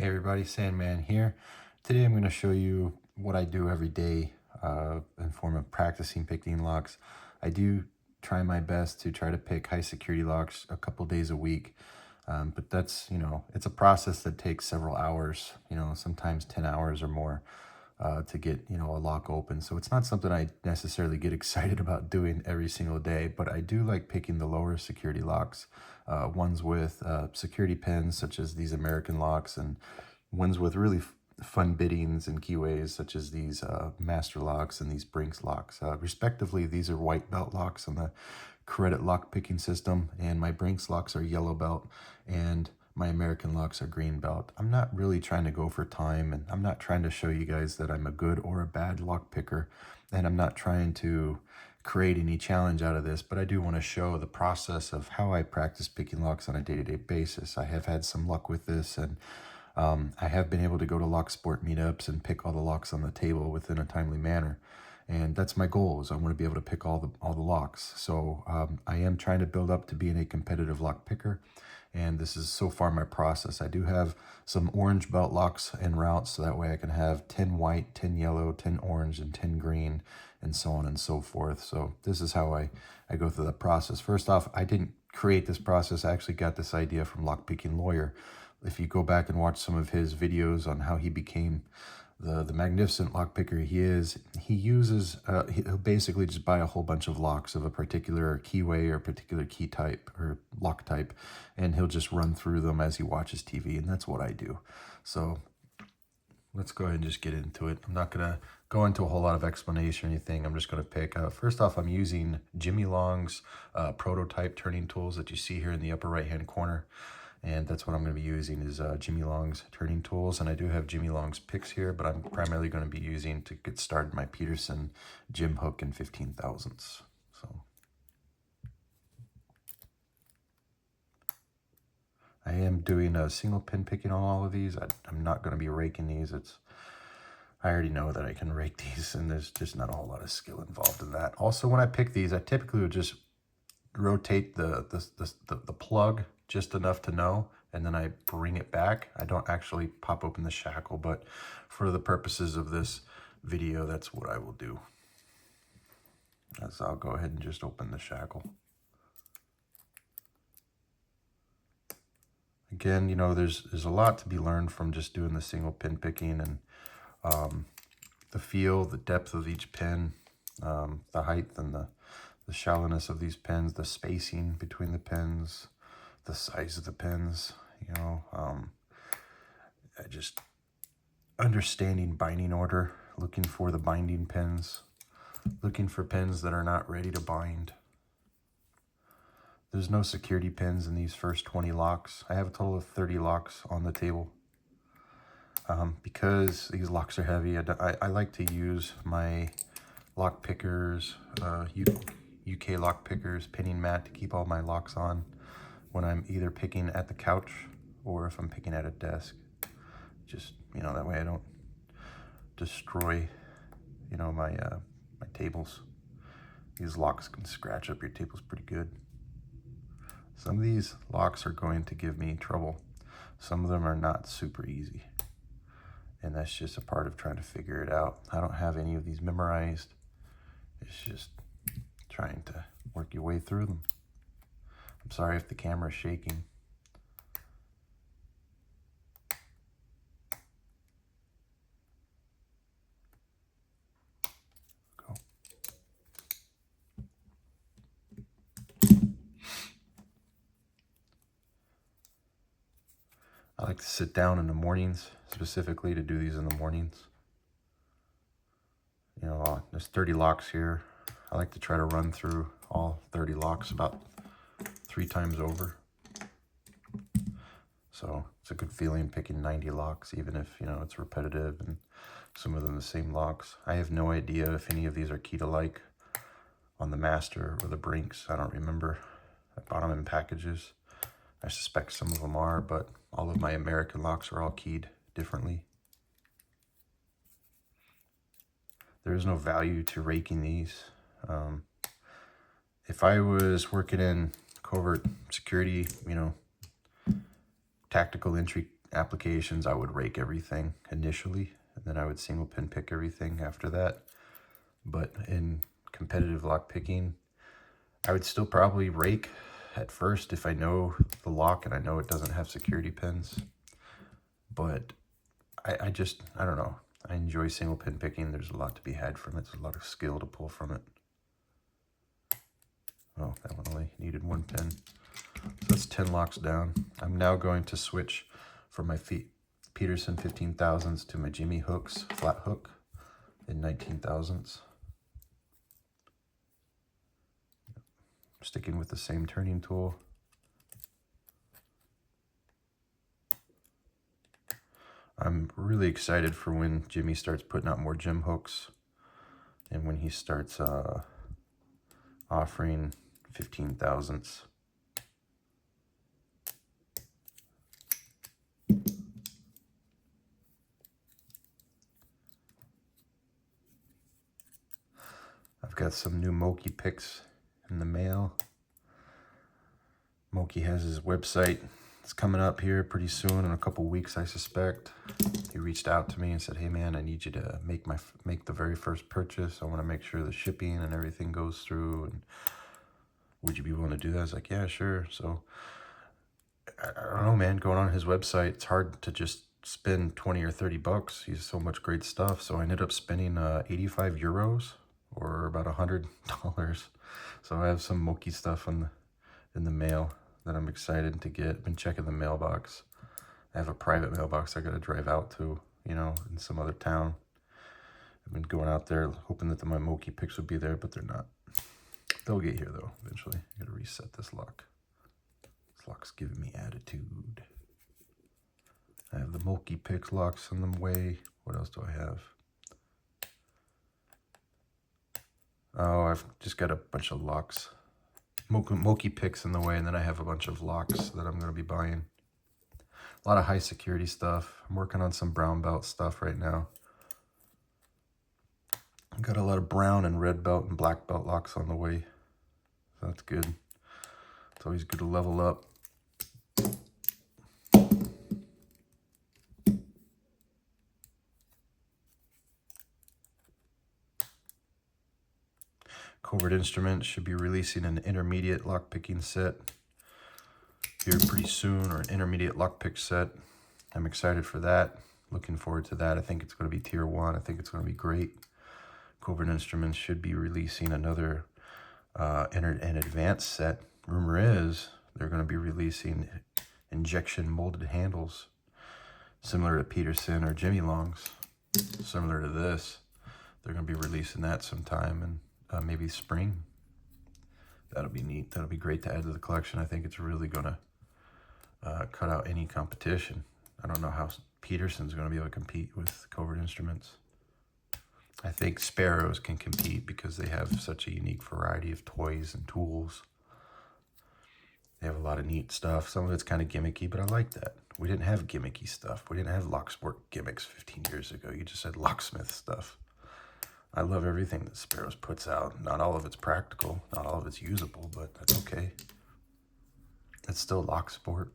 Hey everybody, Sandman here. Today I'm going to show you what I do every day in form of practicing picking locks. I do try my best to try to pick high security locks a couple days a week, but that's, it's a process that takes several hours, sometimes 10 hours or more to get, a lock open. So it's not something I necessarily get excited about doing every single day, but I do like picking the lower security locks. Ones with security pins such as these American locks, and ones with really fun biddings and keyways such as these master locks and these Brinks locks. Respectively, these are white belt locks on the Chordettes lock picking system, and my Brinks locks are yellow belt, and my American locks are green belt. I'm not really trying to go for time, and I'm not trying to show you guys that I'm a good or a bad lock picker, and I'm not trying to create any challenge out of this, but I do want to show the process of how I practice picking locks on a day-to-day basis. I have had some luck with this, and I have been able to go to locksport meetups and pick all the locks on the table within a timely manner. And that's my goal, is I want to be able to pick all the locks. So I am trying to build up to being a competitive lock picker, and this is so far my process. I do have some orange belt locks en route, so that way I can have 10 white, 10 yellow, 10 orange, and 10 green, and so on and so forth. So this is how I go through the process. First off, I didn't create this process. I actually got this idea from Lockpicking Lawyer. If you go back and watch some of his videos on how he became the magnificent lockpicker he is, he uses, he'll basically just buy a whole bunch of locks of a particular keyway or particular key type or lock type, and he'll just run through them as he watches TV, and that's what I do. So let's go ahead and just get into it. I'm not going to go into a whole lot of explanation or anything. I'm just going to pick. First off, I'm using Jimy Longs prototype turning tools that you see here in the upper right-hand corner. And that's what I'm going to be using is Jimy Longs turning tools. And I do have Jimy Longs picks here, but I'm primarily going to be using to get started my Peterson Jim hook in 15 thousandths. So I am doing a single pin picking on all of these. I'm not going to be raking these. I already know that I can rake these, and there's just not a whole lot of skill involved in that. Also, when I pick these, I typically would just rotate the plug just enough to know, and then I bring it back. I don't actually pop open the shackle, but for the purposes of this video, that's what I will do. As I'll go ahead and just open the shackle. Again, there's a lot to be learned from just doing the single pin picking, and the feel, the depth of each pin, the height and the shallowness of these pins, the spacing between the pins, the size of the pins, just understanding binding order, looking for the binding pins, looking for pins that are not ready to bind. There's no security pins in these first 20 locks. I have a total of 30 locks on the table. Because these locks are heavy, I like to use my lockpickers, UK lockpickers pinning mat to keep all my locks on when I'm either picking at the couch or if I'm picking at a desk. Just, that way I don't destroy, my tables. These locks can scratch up your tables pretty good. Some of these locks are going to give me trouble. Some of them are not super easy, and that's just a part of trying to figure it out. I don't have any of these memorized. It's just trying to work your way through them. I'm sorry if the camera is shaking. Go. I like to sit down in the mornings, specifically to do these in the mornings. There's 30 locks here. I like to try to run through all 30 locks about 3 times over. So it's a good feeling picking 90 locks, even if, it's repetitive and some of them the same locks. I have no idea if any of these are key to like on the Master or the Brinks. I don't remember. I bought them in packages. I suspect some of them are, but all of my American locks are all keyed differently. There is no value to raking these. If I was working in covert security, tactical applications, I would rake everything initially, and then I would single pin pick everything after that. But in competitive lock picking, I would still probably rake at first if I know the lock and I know it doesn't have security pins. But I don't know. I enjoy single pin picking. There's a lot to be had from it. There's a lot of skill to pull from it. Oh, that one only needed 1 pin. So that's 10 locks down. I'm now going to switch from my Peterson 15,000s to my Jimy hooks, flat hook in 19,000s. Sticking with the same turning tool. I'm really excited for when Jimy starts putting out more gym hooks and when he starts offering 15,000s. I've got some new Multipicks in the mail. Moki has his website. It's coming up here pretty soon, in a couple weeks, I suspect. He reached out to me and said, "Hey man, I need you to make the very first purchase. I want to make sure the shipping and everything goes through. And would you be willing to do that?" I was like, "Yeah, sure." So I don't know, man. Going on his website, it's hard to just spend 20 or 30 bucks. He has so much great stuff. So I ended up spending 85 euros or about $100. So I have some Moki stuff in the mail that I'm excited to get. Been checking the mailbox. I have a private mailbox I got to drive out to, you know, in some other town. I've been going out there hoping that my Moki picks would be there, but they're not. They'll get here though, eventually. I got to reset this lock. This lock's giving me attitude. I have the Multipick locks in the way. What else do I have? Oh, I've just got a bunch of locks. Multipicks in the way, and then I have a bunch of locks that I'm going to be buying. A lot of high security stuff. I'm working on some brown belt stuff right now. I've got a lot of brown and red belt and black belt locks on the way. So that's good. It's always good to level up. Covert Instruments should be releasing an intermediate lockpicking set here pretty soon, or an intermediate lockpick set. I'm excited for that. Looking forward to that. I think it's going to be tier 1. I think it's going to be great. Covert Instruments should be releasing another an advanced set. Rumor is they're going to be releasing injection molded handles similar to Peterson or Jimy Longs, similar to this. They're going to be releasing that sometime in maybe spring. That'll be neat. That'll be great to add to the collection. I think it's really going to cut out any competition. I don't know how Peterson's going to be able to compete with Covert Instruments. I think Sparrows can compete because they have such a unique variety of toys and tools. They have a lot of neat stuff. Some of it's kind of gimmicky, but I like that. We didn't have gimmicky stuff. We didn't have locksport gimmicks 15 years ago. You just had locksmith stuff. I love everything that Sparrows puts out. Not all of it's practical. Not all of it's usable, but that's okay. It's still locksport.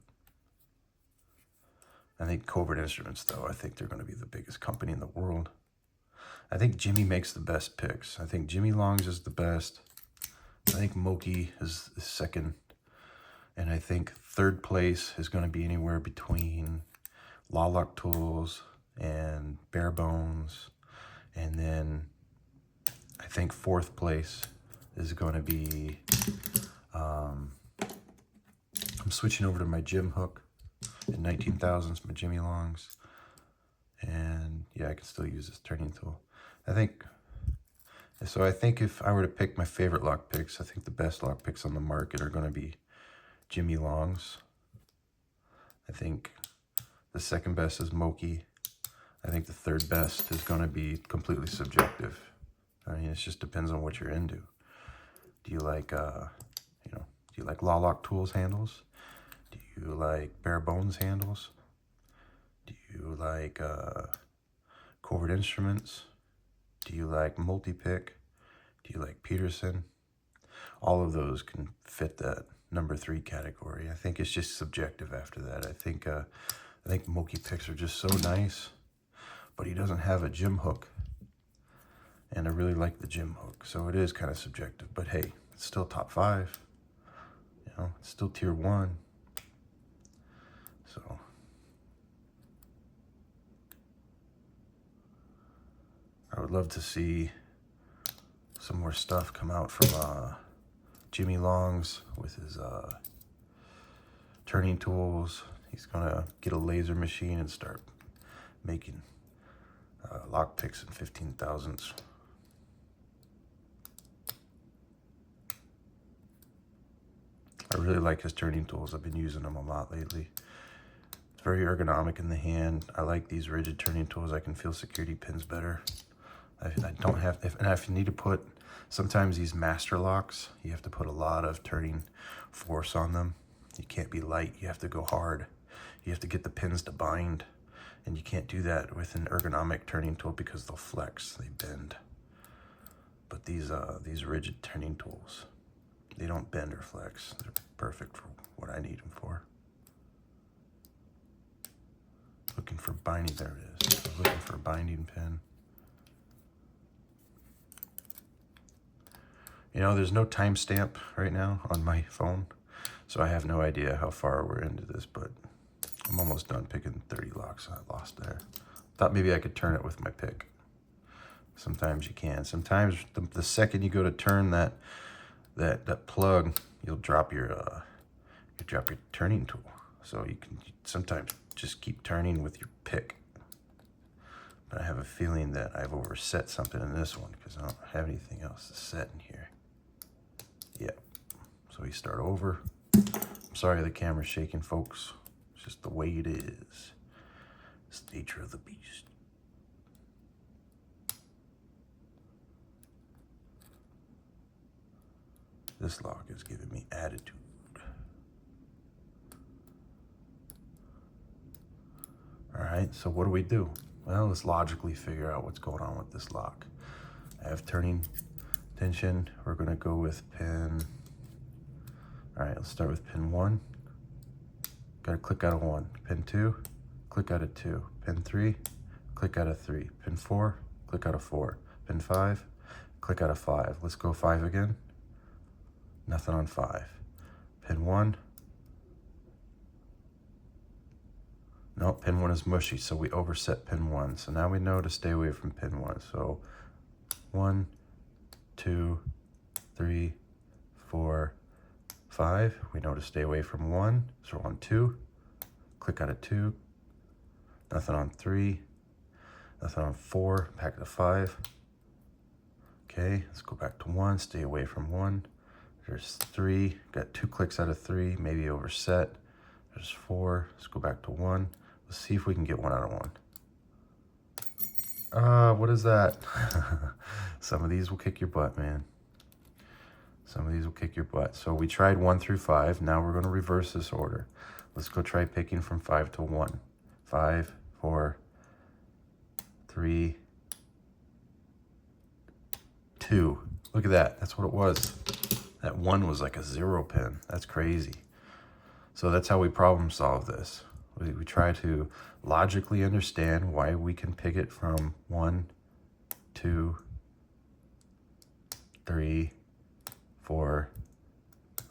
I think Covert Instruments, though, I think they're going to be the biggest company in the world. I think Jimy makes the best picks. I think Jimy Longs is the best. I think Moki is the second. And I think third place is going to be anywhere between Lock Tools and Bare Bones. And then I think fourth place is going to be, I'm switching over to my gym hook in 19,000s, my Jimy Longs. And yeah, I can still use this turning tool. I think if I were to pick my favorite lock picks, I think the best lock picks on the market are going to be Jimy Longs. I think the second best is Moki. I think the third best is going to be completely subjective. I mean, it just depends on what you're into. Do you like, do you like Lock Tools handles? Do you like Bare Bones handles? Do you like Covert Instruments? Do you like Multipick? Do you like Peterson? All of those can fit that number 3 category. I think it's just subjective after that. I think I think Multipicks are just so nice, but he doesn't have a gym hook. And I really like the gym hook, so it is kind of subjective. But hey, it's still top 5. You know, it's still tier 1. So I would love to see some more stuff come out from Jimy Longs with his turning tools. He's gonna get a laser machine and start making lockpicks in 15,000s. I really like his turning tools. I've been using them a lot lately. It's very ergonomic in the hand. I like these rigid turning tools. I can feel security pins better. I don't have, if you need to put, sometimes these master locks, you have to put a lot of turning force on them. You can't be light, you have to go hard. You have to get the pins to bind, and you can't do that with an ergonomic turning tool because they'll flex, they bend. But these rigid turning tools, they don't bend or flex. They're perfect for what I need them for. Looking for binding, there it is. Looking for a binding pin. You know, there's no timestamp right now on my phone, so I have no idea how far we're into this, but I'm almost done picking 30 locks. I lost there. Thought maybe I could turn it with my pick. Sometimes you can. Sometimes the second you go to turn that plug, you'll drop your turning tool. So you can sometimes just keep turning with your pick. But I have a feeling that I've overset something in this one because I don't have anything else to set in here. Yep. So we start over. I'm sorry the camera's shaking, folks. It's just the way it is. It's the nature of the beast. This lock is giving me attitude. All right, so what do we do? Well, let's logically figure out what's going on with this lock. I have turning tension. We're gonna go with pin. All right, let's start with pin 1. Gotta click out of 1. Pin 2, click out of 2. Pin 3, click out of 3. Pin 4, click out of 4. Pin 5, click out of 5. Let's go 5 again. Nothing on 5. Pin 1. No, pin 1 is mushy, so we overset pin 1. So now we know to stay away from pin 1. So 1, 2, 3, 4, 5. We know to stay away from 1. So we're on 2. Click out of 2. Nothing on 3. Nothing on 4. Back to 5. Okay, let's go back to 1. Stay away from 1. There's 3. Got 2 clicks out of 3. Maybe overset. There's 4. Let's go back to 1. Let's see if we can get 1 out of 1. What is that? Some of these will kick your butt, man. Some of these will kick your butt. So we tried 1 through 5. Now we're going to reverse this order. Let's go try picking from 5 to 1. 5, 4, 3, 2. Look at that. That's what it was. That 1 was like a 0 pin. That's crazy. So that's how we problem solve this. We try to logically understand why we can pick it from 1, 2, 3, 4,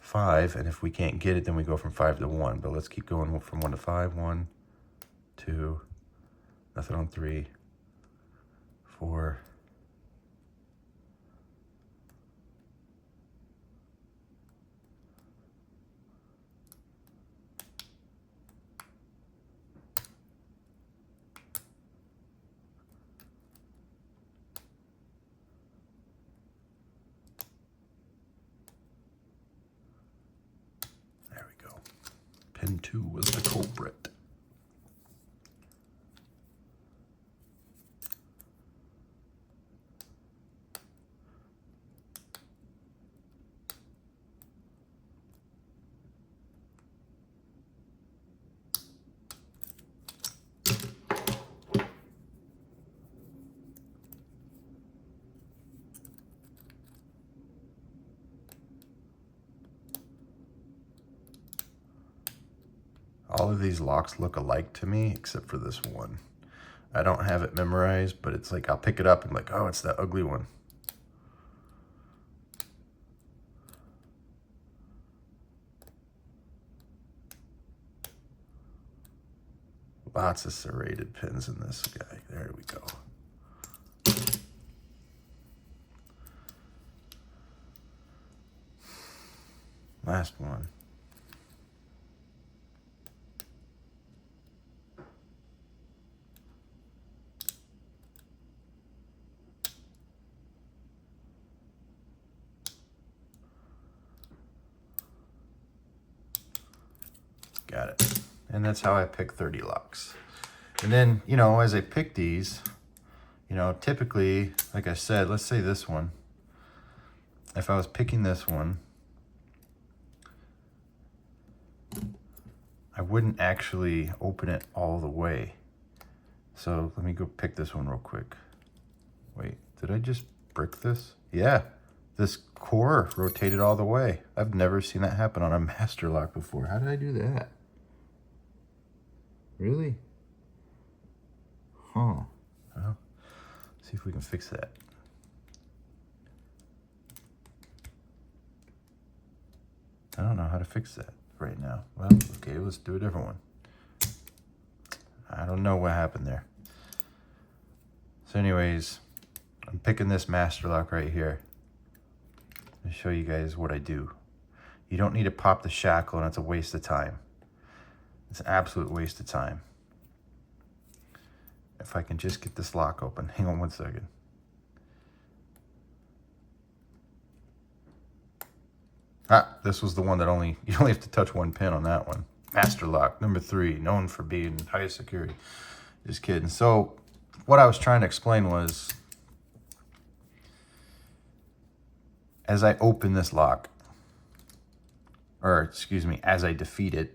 5. And if we can't get it, then we go from 5 to 1. But let's keep going from 1 to 5. 1, 2, nothing on 3, 4, Pin 2 was the culprit. all of these locks look alike to me, except for this one. I don't have it memorized, but it's like I'll pick it up and like, oh, it's that ugly one. Lots of serrated pins in this guy. There we go. Last one. Got it. And that's how I pick 30 locks. And then, you know, as I pick these, you know, typically, like I said, let's say this one. If I was picking this one, I wouldn't actually open it all the way. So let me go pick this one real quick. Wait, did I just brick this? Yeah, this core rotated all the way. I've never seen that happen on a master lock before. How did I do that? Really? Huh. Well, see if we can fix that. I don't know how to fix that right now. Well, okay, let's do a different one. I don't know what happened there. So anyways, I'm picking this master lock right here. I'll show you guys what I do. You don't need to pop the shackle, and it's a waste of time. It's an absolute waste of time. If I can just get this lock open. Hang on one second. Ah, this was the one that you only have to touch one pin on that one. Master lock, number 3, known for being high security. Just kidding. So what I was trying to explain was, as I open this lock, or excuse me, as I defeat it,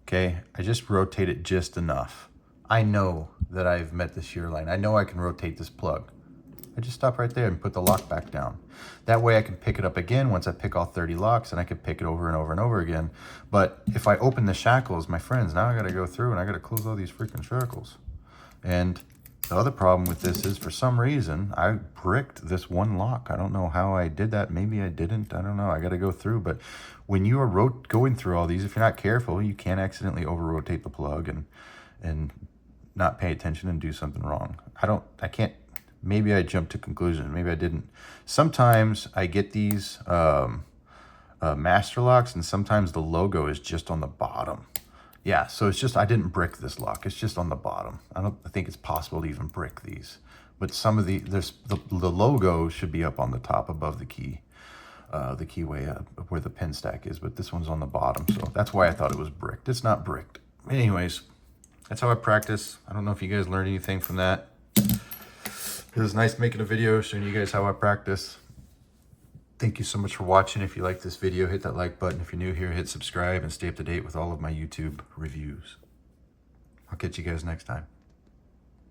okay, I just rotate it just enough. I know that I've met the shear line. I know I can rotate this plug. I just stop right there and put the lock back down. That way I can pick it up again once I pick all 30 locks, and I can pick it over and over and over again. But if I open the shackles, my friends, now I gotta go through and I gotta close all these freaking shackles. And the other problem with this is, for some reason, I bricked this one lock. I don't know how I did that. Maybe I didn't. I don't know. I gotta go through. But when you are going through all these, if you're not careful, you can accidentally over-rotate the plug and not pay attention and do something wrong. I can't. Maybe I jumped to conclusions. Maybe I didn't. Sometimes I get these master locks, and sometimes the logo is just on the bottom. Yeah, so it's just, I didn't brick this lock. It's just on the bottom. I think it's possible to even brick these. But some of the logo should be up on the top above the keyway where the pin stack is. But this one's on the bottom, so that's why I thought it was bricked. It's not bricked. Anyways, that's how I practice. I don't know if you guys learned anything from that. It was nice making a video showing you guys how I practice. Thank you so much for watching. If you like this video, hit that like button. If you're new here, hit subscribe and stay up to date with all of my YouTube reviews. I'll catch you guys next time.